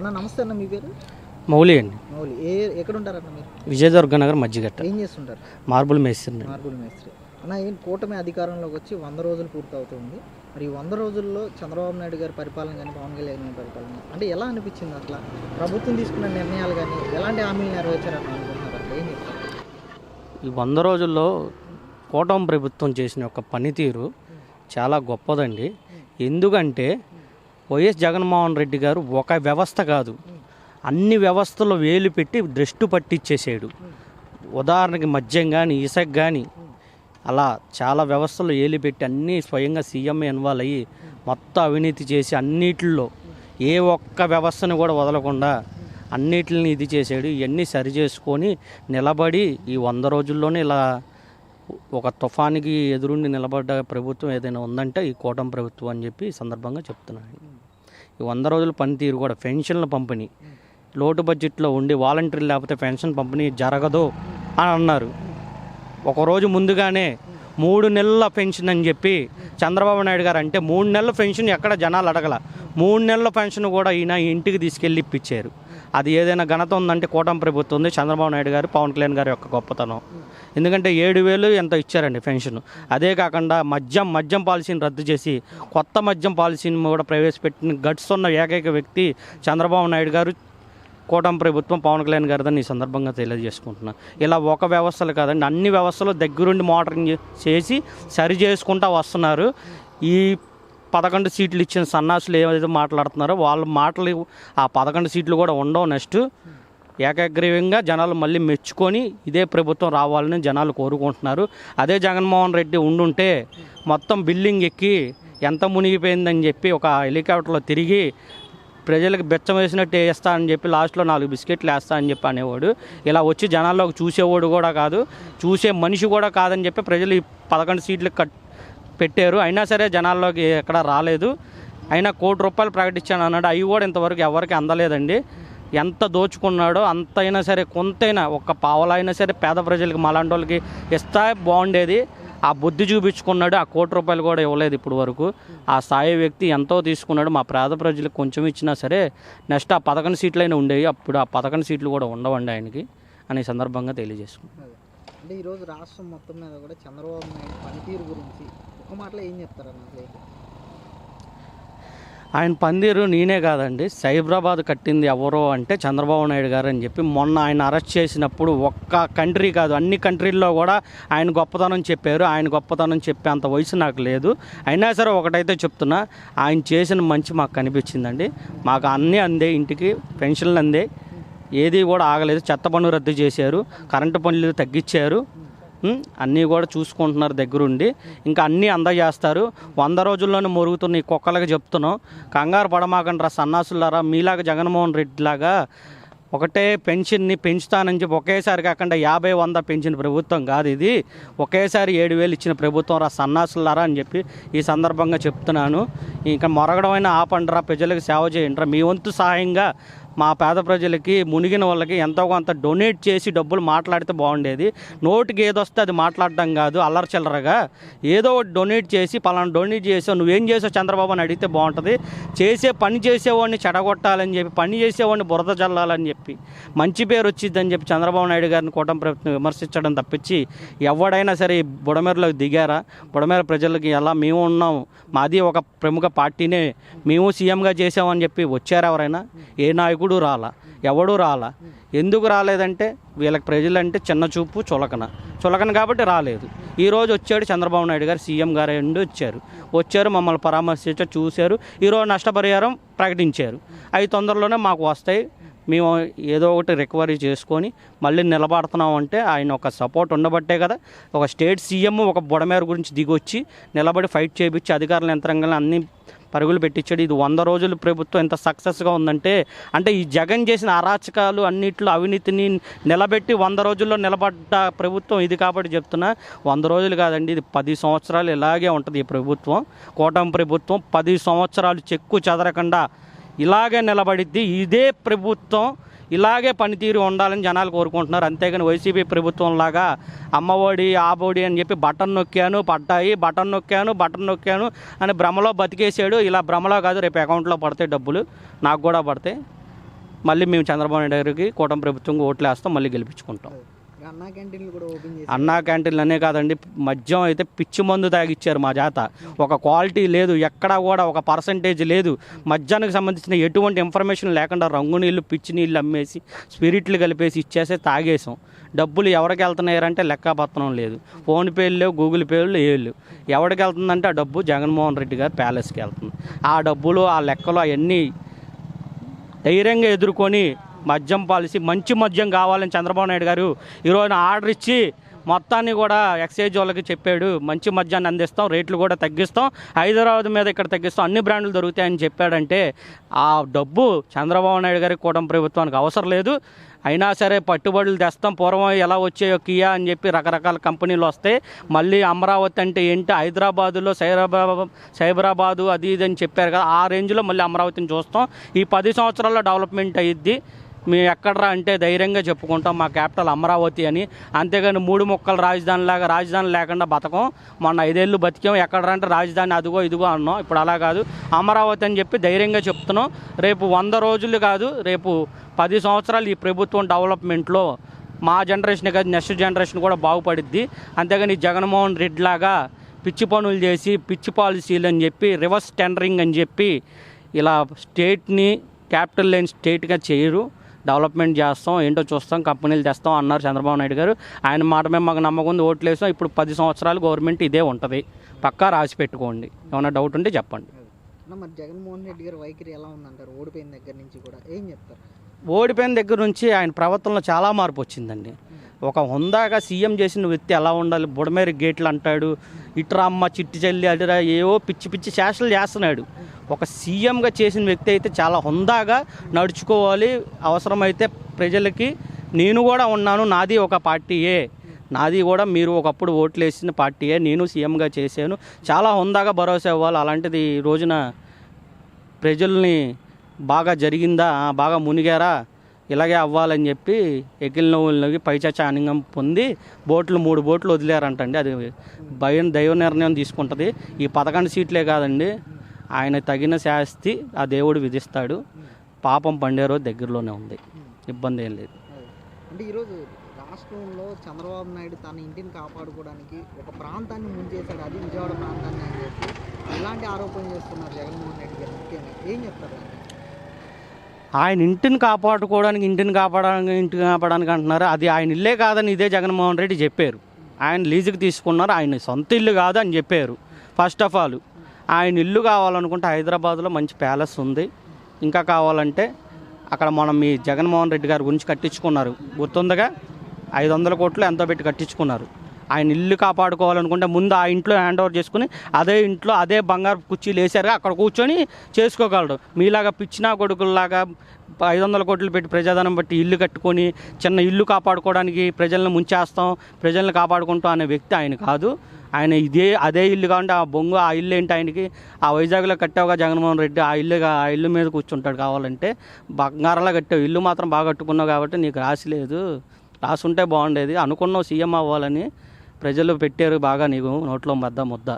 అన్న నమస్తే అన్న, మీ పేరు? మౌలి అండి. మౌలి. ఎక్కడ ఉంటారన్న మీరు? విజయదుర్గ నగర్ మధ్యగట్ట. ఏం చేస్తుంటారు? మార్బుల్ మేస్త్రి. మార్బుల్ మేస్త్రి. అన్న, ఏం కూటమి అధికారంలోకి వచ్చి 100 రోజులు పూర్తవుతుంది. మరి ఈ 100 రోజుల్లో చంద్రబాబు నాయుడు గారి పరిపాలన కానీ, పవన్ కళ్యాణ్ గారి పరిపాలన అంటే ఎలా అనిపించింది? అట్లా ప్రభుత్వం తీసుకున్న నిర్ణయాలు కానీ ఎలాంటి హామీలు నెరవేర్చారని అనుకుంటున్నారు? అట్లా ఏం చెప్తారు? ఈ 100 రోజుల్లో కూటమి ప్రభుత్వం చేసిన ఒక పనితీరు చాలా గొప్పదండి. ఎందుకంటే వైఎస్ జగన్మోహన్ రెడ్డి గారు ఒక వ్యవస్థ కాదు, అన్ని వ్యవస్థలో వేలు పెట్టి దృష్టి పట్టించేసాడు. ఉదాహరణకి మద్యం కానీ, ఇసుక కానీ, అలా చాలా వ్యవస్థలు ఏలి పెట్టి అన్నీ స్వయంగా సీఎం ఇన్వాల్వ్ అయ్యి మొత్తం అవినీతి చేసి అన్నిటిలో ఏ ఒక్క వ్యవస్థను కూడా వదలకుండా అన్నిటిని ఇది చేసాడు. ఇవన్నీ సరి చేసుకొని నిలబడి ఈ 100 రోజుల్లోనే ఇలా ఒక తుఫానికి ఎదురుండి నిలబడ్డ ప్రభుత్వం ఏదైనా ఉందంటే ఈ కూటమి ప్రభుత్వం అని చెప్పి ఈ సందర్భంగా చెప్తున్నాను. ఈ 100 రోజుల పనితీరు కూడా పెన్షన్ల పంపిణీ లోటు బడ్జెట్లో ఉండి వాలంటీర్లు లేకపోతే పెన్షన్ పంపిణీ జరగదు అని అన్నారు. ఒకరోజు ముందుగానే 3 నెలల పెన్షన్ అని చెప్పి చంద్రబాబు నాయుడు గారు అంటే 3 నెలల పెన్షన్ ఎక్కడ జనాలు అడగల, 3 నెలల పెన్షన్ కూడా ఈయన ఇంటికి తీసుకెళ్ళి ఇప్పించారు. అది ఏదైనా ఘనత ఉందంటే కూటమి ప్రభుత్వం ఉంది, చంద్రబాబు నాయుడు గారు, పవన్ కళ్యాణ్ గారి యొక్క గొప్పతనం. ఎందుకంటే 7,000 ఎంత ఇచ్చారండి పెన్షన్. అదే కాకుండా మద్యం పాలసీని రద్దు చేసి కొత్త మద్యం పాలసీని కూడా ప్రవేశపెట్టిన గట్స్ ఉన్న ఏకైక వ్యక్తి చంద్రబాబు నాయుడు గారు, కూటమి ప్రభుత్వం, పవన్ కళ్యాణ్ గారిదని ఈ సందర్భంగా తెలియజేసుకుంటున్నాను. ఇలా ఒక వ్యవస్థలు కాదండి, అన్ని వ్యవస్థలు దగ్గరుండి మోటరింగ్ చేసి సరి చేసుకుంటూ వస్తున్నారు. ఈ 11 సీట్లు ఇచ్చిన సన్నాసులు ఏదైతే మాట్లాడుతున్నారో వాళ్ళ మాటలు ఆ 11 సీట్లు కూడా ఉండవు. నెక్స్ట్ ఏకగ్రీవంగా జనాలు మళ్ళీ మెచ్చుకొని ఇదే ప్రభుత్వం రావాలని జనాలు కోరుకుంటున్నారు. అదే జగన్మోహన్ రెడ్డి ఉండుంటే మొత్తం బిల్డింగ్ ఎక్కి ఎంత మునిగిపోయిందని చెప్పి ఒక హెలికాప్టర్లో తిరిగి ప్రజలకు బెచ్చం వేసినట్టు వేస్తా అని చెప్పి లాస్ట్లో 4 బిస్కెట్లు వేస్తా అని చెప్పి అనేవాడు. ఇలా వచ్చి జనాల్లోకి చూసేవాడు కూడా కాదు, చూసే మనిషి కూడా కాదని చెప్పి ప్రజలు ఈ 11 సీట్లు పెట్టారు. అయినా సరే జనాల్లోకి ఎక్కడ రాలేదు. అయినా ₹1 కోటి ప్రకటించాను అన్నాడు, అవి కూడా ఇంతవరకు ఎవరికి అందలేదండి. ఎంత దోచుకున్నాడో అంతైనా సరే కొంతైనా ఒక్క పావలైనా సరే పేద ప్రజలకి మాలాంటి వాళ్ళకి ఇస్తే బాగుండేది. ఆ బుద్ధి చూపించుకున్నాడు. ఆ ₹1 కోటి కూడా ఇవ్వలేదు ఇప్పుడు వరకు. ఆ స్థాయి వ్యక్తి ఎంతో తీసుకున్నాడు. మా పేద ప్రజలకు కొంచెం ఇచ్చినా సరే నెక్స్ట్ ఆ 11 సీట్లైనా ఉండేవి. అప్పుడు ఆ 11 సీట్లు కూడా ఉండవండి ఆయనకి అనే సందర్భంగా తెలియజేసుకున్నాను. అంటే ఈరోజు రాష్ట్రం మొత్తం మీద కూడా చంద్రబాబు నాయుడు పనితీరు గురించి ఒక మాటలో ఏం చెప్తారన్న? ఆయన పందిరు నేనే కాదండి, సైబరాబాద్ కట్టింది ఎవరో అంటే చంద్రబాబు నాయుడు గారు అని చెప్పి మొన్న ఆయన అరెస్ట్ చేసినప్పుడు ఒక్క కంట్రీ కాదు అన్ని కంట్రీల్లో కూడా ఆయన గొప్పతనం చెప్పారు. ఆయన గొప్పతనం చెప్పే అంత వయసు నాకు లేదు. అయినా సరే ఒకటైతే చెప్తున్నా, ఆయన చేసిన మంచి మాకు కనిపించిందండి. మాకు అన్నీ అందే, ఇంటికి పెన్షన్లు అందే, ఏది కూడా ఆగలేదు. చెత్త పన్ను రద్దు చేశారు, కరెంటు పనులు తగ్గించారు, అన్నీ కూడా చూసుకుంటున్నారు దగ్గరుండి. ఇంకా అన్నీ అందజేస్తారు. 100 రోజుల్లోనే మురుగుతున్న ఈ కుక్కలకి చెప్తున్నాం, కంగారు పడమాకండి రా సన్నాసులారా. మీలాగా జగన్మోహన్ రెడ్డి లాగా ఒకటే పెన్షన్ని పెంచుతానని చెప్పి ఒకేసారి కాకుండా 50, 100 పెంచిన ప్రభుత్వం కాదు ఇది. ఒకేసారి 7,000 ఇచ్చిన ప్రభుత్వం రా సన్నాసులారా అని చెప్పి ఈ సందర్భంగా చెప్తున్నాను. ఇంకా మొరగడమైన ఆపండిరా, ప్రజలకు సేవ చేయండిరా. మీ వంతు సహాయంగా మా పేద ప్రజలకి, మునిగిన వాళ్ళకి ఎంతో కొంత డొనేట్ చేసి డబ్బులు మాట్లాడితే బాగుండేది. నోటికి ఏదొస్తే అది మాట్లాడడం కాదు, అల్లరి చిల్లరగా ఏదో ఒకటి డొనేట్ చేసి పలానా డొనేట్ చేసావు, నువ్వేం చేసావు చంద్రబాబు అని అడిగితే బాగుంటుంది. పని చేసేవాడిని చెడగొట్టాలని చెప్పి, పని చేసేవాడిని బురద చల్లాలని చెప్పి, మంచి పేరు వచ్చిందని చెప్పి చంద్రబాబు నాయుడు గారిని కూటమి ప్రభుత్వం విమర్శించడం తప్పించి ఎవడైనా సరే బుడమేరలోకి దిగారా? బుడమేర ప్రజలకి ఎలా మేము ఉన్నాం, మాది ఒక ప్రముఖ పార్టీనే, మేము సీఎంగా చేసామని చెప్పి వచ్చారు ఎవరైనా? ఏ నాయకుడు రాలా, ఎవడూ రాలా. ఎందుకు రాలేదంటే వీళ్ళకి ప్రజలంటే చిన్న చూపు, చులకన కాబట్టి రాలేదు. ఈరోజు వచ్చాడు చంద్రబాబు నాయుడు గారు, సీఎం గారు వచ్చారు, మమ్మల్ని పరామర్శించారు, చూశారు. ఈరోజు నష్టపరిహారం ప్రకటించారు. అవి తొందరలోనే మాకు వస్తాయి, మేము ఏదో ఒకటి రికవరీ చేసుకొని మళ్ళీ నిలబడుతున్నాం అంటే ఆయన ఒక సపోర్ట్ ఉండబట్టే కదా. ఒక స్టేట్ సీఎం ఒక బుడమేర గురించి దిగొచ్చి నిలబడి ఫైట్ చేయించి అధికారుల యంత్రాంగాలను అన్ని పరుగులు పెట్టించాడు. ఇది 100 రోజుల ప్రభుత్వం ఎంత సక్సెస్గా ఉందంటే, అంటే ఈ జగన్ చేసిన అరాచకాలు అన్నిట్లో అవినీతిని నిలబెట్టి 100 రోజుల్లో నిలబడ్డ ప్రభుత్వం ఇది. కాబట్టి చెప్తున్నా, 100 రోజులు కాదండి, ఇది 10 సంవత్సరాలు ఇలాగే ఉంటుంది ఈ ప్రభుత్వం. కూటమి ప్రభుత్వం 10 సంవత్సరాలు చెక్కు చెదరకుండా ఇలాగే నిలబడిద్ది. ఇదే ప్రభుత్వం ఇలాగే పనితీరు ఉండాలని జనాలు కోరుకుంటున్నారు. అంతేగాని వైసీపీ ప్రభుత్వం లాగా అమ్మఒడి ఆబోడి అని చెప్పి బటన్ నొక్కాను పడ్డాయి, బటన్ నొక్కాను అని భ్రమలో బతికేసాడు. ఇలా భ్రమలో కాదు, రేపు అకౌంట్లో పడతాయి డబ్బులు, నాకు కూడా పడతాయి. మళ్ళీ మేము చంద్రబాబు నాయుడు గారికి కూటమి ప్రభుత్వం ఓట్లు వేస్తాం, మళ్ళీ గెలిపించుకుంటాం. అన్నా క్యాంటీన్లు కూడా ఓపెన్ చేసి అన్నా క్యాంటీన్లు అనే కాదండి, మద్యం అయితే పిచ్చి మందు తాగిచ్చారు మా చేత. ఒక క్వాలిటీ లేదు, ఎక్కడా కూడా ఒక పర్సంటేజ్ లేదు. మద్యానికి సంబంధించిన ఎటువంటి ఇన్ఫర్మేషన్ లేకుండా రంగు నీళ్ళు పిచ్చి నీళ్ళు అమ్మేసి స్పిరిట్లు కలిపేసి ఇచ్చేసి తాగేసాం. డబ్బులు ఎవరికి వెళ్తున్నాయంటే లెక్కపత్రం లేదు, ఫోన్పేలు లేవు, గూగుల్ పేలు లేవు. ఎవరికి వెళ్తుందంటే ఆ డబ్బు జగన్మోహన్ రెడ్డి గారు ప్యాలెస్కి వెళ్తుంది. ఆ డబ్బులు ఆ లెక్కలు అవన్నీ ధైర్యంగా ఎదుర్కొని మద్యం పాలసీ, మంచి మద్యం కావాలని చంద్రబాబు నాయుడు గారు ఈరోజు ఆర్డర్ ఇచ్చి మొత్తాన్ని కూడా ఎక్సైజ్ వాళ్ళకి చెప్పాడు. మంచి మద్యాన్ని అందిస్తాం, రేట్లు కూడా తగ్గిస్తాం, హైదరాబాద్ మీద ఇక్కడ తగ్గిస్తాం, అన్ని బ్రాండ్లు దొరుకుతాయని చెప్పాడంటే ఆ డబ్బు చంద్రబాబు నాయుడు గారికి కూటమి ప్రభుత్వానికి అవసరం లేదు. అయినా సరే పట్టుబడులు తెస్తాం, పూర్వం ఎలా వచ్చాయో కియా అని చెప్పి రకరకాల కంపెనీలు వస్తాయి. మళ్ళీ అమరావతి అంటే ఏంటి, హైదరాబాదులో సైబరాబాదు అది ఇది అని చెప్పారు కదా, ఆ రేంజ్లో మళ్ళీ అమరావతిని చూస్తాం. ఈ 10 సంవత్సరాల్లో డెవలప్మెంట్ అయ్యిద్ది. మేము ఎక్కడరా అంటే ధైర్యంగా చెప్పుకుంటాం మా క్యాపిటల్ అమరావతి అని. అంతేగాని 3 ముక్కల రాజధాని లేకుండా బతకం. మొన్న 5 ఏళ్ళు బతికాం, ఎక్కడరా అంటే రాజధాని అదిగో ఇదిగో అన్నాం. ఇప్పుడు అలా కాదు, అమరావతి అని చెప్పి ధైర్యంగా చెప్తున్నాం. రేపు 100 రోజులు కాదు, రేపు 10 సంవత్సరాలు ఈ ప్రభుత్వం డెవలప్మెంట్లో మా జనరేషన్ కాదు, నెక్స్ట్ జనరేషన్ కూడా బాగుపడిద్ది. అంతేగాని జగన్మోహన్ రెడ్డి లాగా పిచ్చి పనులు చేసి పిచ్చి పాలసీలు అని చెప్పి రివర్స్ టెండరింగ్ అని చెప్పి ఇలా స్టేట్ని క్యాపిటల్ లేని స్టేట్గా చేయరు. డెవలప్మెంట్ చేస్తాం, ఏంటో చూస్తాం, కంపెనీలు తెస్తాం అన్నారు చంద్రబాబు నాయుడు గారు. ఆయన మాట మేము మాకు నమ్మకం ఉంది, ఓట్లు వేసాం. ఇప్పుడు 10 సంవత్సరాలు గవర్నమెంట్ ఇదే ఉంటుంది, పక్కా రాసి పెట్టుకోండి. ఏమైనా డౌట్ ఉంటే చెప్పండి. మరి జగన్మోహన్ రెడ్డి గారి వైఖరి ఎలా ఉందంటారు? ఓడిపోయిన దగ్గర నుంచి కూడా ఏం చెప్తారు? ఓడిపోయిన దగ్గర నుంచి ఆయన ప్రవర్తనలో చాలా మార్పు వచ్చిందండి. ఒక హుందాగా సీఎం చేసిన వ్యక్తి ఎలా ఉండాలి, బుడమేరి గేట్లు అంటాడు, ఇట్రామ్మ చిట్టి చెల్లి అడిరా ఏవో పిచ్చి పిచ్చి చేష్టలు చేస్తున్నాడు. ఒక సీఎంగా చేసిన వ్యక్తి అయితే చాలా హుందాగా నడుచుకోవాలి. అవసరమైతే ప్రజలకి నేను కూడా ఉన్నాను, నాది ఒక పార్టీయే, నాది కూడా మీరు ఒకప్పుడు ఓట్లు వేసిన పార్టీయే, నేను సీఎంగా చేశాను, చాలా హుందాగా భరోసా ఇవ్వాలి. అలాంటిది ఈ రోజున ప్రజల్ని బాగా జరిగిందా, బాగా మునిగారా, ఇలాగే అవ్వాలని చెప్పి ఎకిల్ నవ్వులకి పైచాచా ఆనందం పొంది 3 బోట్లు వదిలేరంటండి. అది దైవ నిర్ణయం తీసుకుంటుంది. ఈ 11 సీట్లే కాదండి, ఆయన తగిన శాస్తి ఆ దేవుడు విధిస్తాడు. పాపం పండే రోజు దగ్గరలోనే ఉంది, ఇబ్బంది ఏం లేదు. అంటే ఈరోజు రాష్ట్రంలో చంద్రబాబు నాయుడు తన ఇంటిని కాపాడుకోవడానికి ఒక ప్రాంతాన్ని ముంచేశాడు, అది విజయవాడ ప్రాంతాన్ని అని చెప్పి ఇలాంటి ఆరోపణలు చేస్తున్నారు జగన్మోహన్ రెడ్డి గారు. ముఖ్యంగా ఏం చెప్తారు? ఆయన ఇంటిని కాపాడడానికి అంటున్నారు. అది ఆయన ఇల్లే కాదని ఇదే జగన్మోహన్ రెడ్డి చెప్పారు. ఆయన లీజుకి తీసుకున్నారు, ఆయన సొంత ఇల్లు కాదు అని చెప్పారు. ఫస్ట్ ఆఫ్ ఆల్ ఆయన ఇల్లు కావాలనుకుంటే హైదరాబాద్లో మంచి ప్యాలెస్ ఉంది. ఇంకా కావాలంటే అక్కడ మనం మీ జగన్మోహన్ రెడ్డి గారి గురించి కట్టించుకున్నారు, గుర్తుందిగా, 500 కోట్లు ఎంతో పెట్టి కట్టించుకున్నారు. ఆయన ఇల్లు కాపాడుకోవాలనుకుంటే ముందు ఆ ఇంట్లో హ్యాండ్ ఓవర్ చేసుకుని అదే ఇంట్లో అదే బంగారు కుర్చీలు వేసారుగా అక్కడ కూర్చొని చేసుకోగలడు. మీలాగా పిచ్చినా కొడుకుల్లాగా 500 కోట్లు పెట్టి ప్రజాధనం బట్టి ఇల్లు కట్టుకొని చిన్న ఇల్లు కాపాడుకోవడానికి ప్రజలను ముంచేస్తాం, ప్రజలను కాపాడుకుంటాం అనే వ్యక్తి ఆయన కాదు. ఆయన అదే ఇల్లు కావాలంటే ఆ బొంగు ఆ ఇల్లు ఏంటి ఆయనకి, ఆ వైజాగ్లో కట్టావుగా జగన్మోహన్ రెడ్డి, ఆ ఇల్లు మీద కూర్చుంటాడు. కావాలంటే బంగారంలా కట్టావు, ఇల్లు మాత్రం బాగా కట్టుకున్నావు కాబట్టి నీకు రాసి లేదు, రాసి ఉంటే బాగుండేది. అనుకున్నావు సీఎం అవ్వాలని, ప్రజలు పెట్టారు బాగా నీకు నోట్లో ముద్ద.